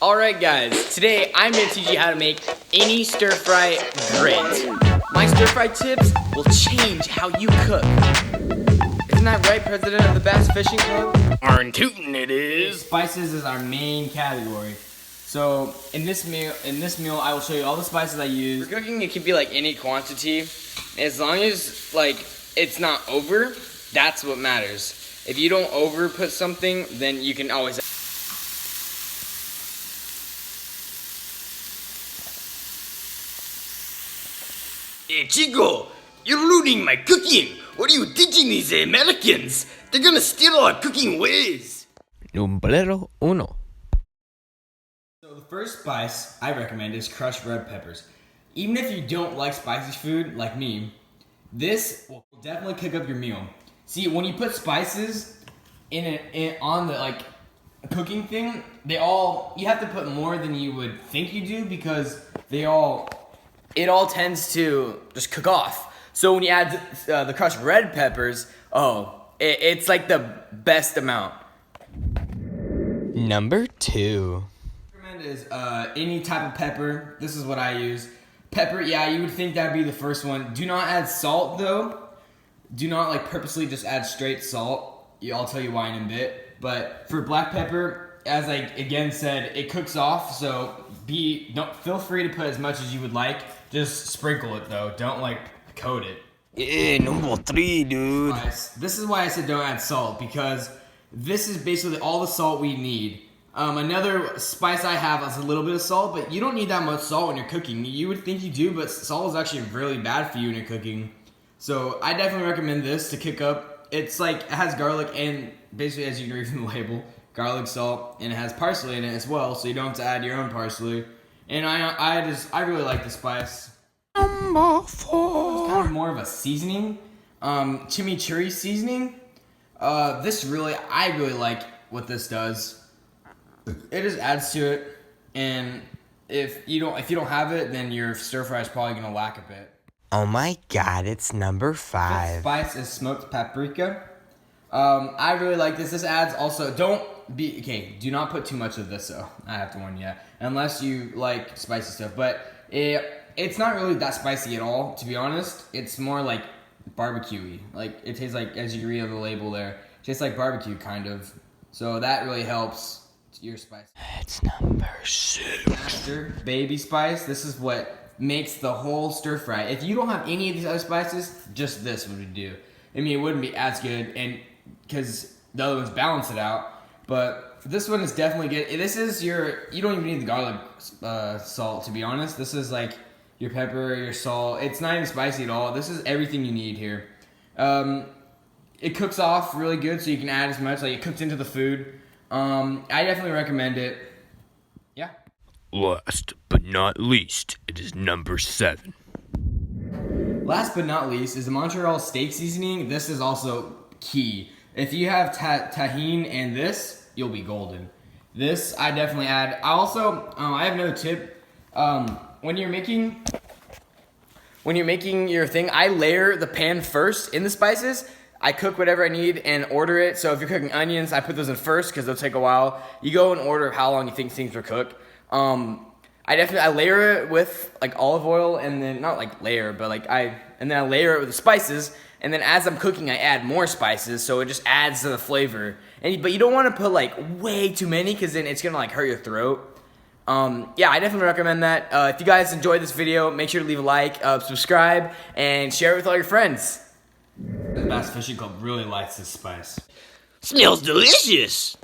Alright guys, today I'm going to teach you how to make any stir fry great. My stir fry tips will change how you cook. Isn't that right, President of the Bass Fishing Club? Darn tootin' it is. Spices is our main category. So in this meal I will show you all the spices I use. For cooking it can be like any quantity. As long as like it's not over, that's what matters. If you don't over put something, then you can always Hey Chico, you're ruining my cooking. What are you teaching these Americans? They're gonna steal our cooking ways. Numero uno. So the first spice I recommend is crushed red peppers. Even if you don't like spicy food like me, this will definitely kick up your meal. See, when you put spices on the like cooking thing, you have to put more than you would think you do because it all tends to just cook off. So when you add the crushed red peppers, it's like the best amount. Number two. Recommend is any type of pepper. This is what I use. Pepper, yeah, you would think that'd be the first one. Do not add salt though. Do not like purposely just add straight salt. I'll tell you why in a bit. But for black pepper, as I again said, it cooks off. So feel free to put as much as you would like. Just sprinkle it though. Don't like coat it. Yeah, number three, dude. This is why I said don't add salt, because this is basically all the salt we need. Another spice I have is a little bit of salt, but you don't need that much salt when you're cooking. You would think you do, but salt is actually really bad for you when you're cooking. So I definitely recommend this to kick up. It's like, it has garlic and basically, as you can read from the label, garlic, salt, and it has parsley in it as well, so you don't have to add your own parsley. And I really like the spice. Number four. It's kind of more of a seasoning, chimichurri seasoning. I really like what this does. It just adds to it, and if you don't have it, then your stir fry is probably gonna lack a bit. Oh my god, it's number Fifth five. spice is smoked paprika. I really like this. This adds also, do not put too much of this though. I have to warn you, unless you like spicy stuff. But it's not really that spicy at all, to be honest. It's more like barbecue-y. Like it tastes like, as you can read on the label there, it tastes like barbecue kind of. So that really helps your spice. It's number six. Master baby spice. This is what makes the whole stir fry. If you don't have any of these other spices, just this would do. I mean, it wouldn't be as good, and because the other ones balance it out. But this one is definitely good. This is you don't even need the garlic salt, to be honest. This is like your pepper, your salt. It's not even spicy at all. This is everything you need here. It cooks off really good, so you can add as much. Like, it cooks into the food. I definitely recommend it. Yeah. Last but not least, it is number 7. Last but not least is the Montreal Steak seasoning. This is also key. If you have tahini and this, you'll be golden. This I definitely add. I also I have another tip. When you're making your thing, I layer the pan first in the spices. I cook whatever I need and order it. So if you're cooking onions, I put those in first because they'll take a while. You go in order of how long you think things will cook. I layer it with like olive oil, and then not like layer, but and then I layer it with the spices. And then as I'm cooking, I add more spices, so it just adds to the flavor. But you don't want to put like way too many, because then it's gonna like hurt your throat. Yeah, I definitely recommend that. If you guys enjoyed this video, make sure to leave a like, subscribe, and share it with all your friends. The Bass Fishing Club really likes this spice. Smells delicious.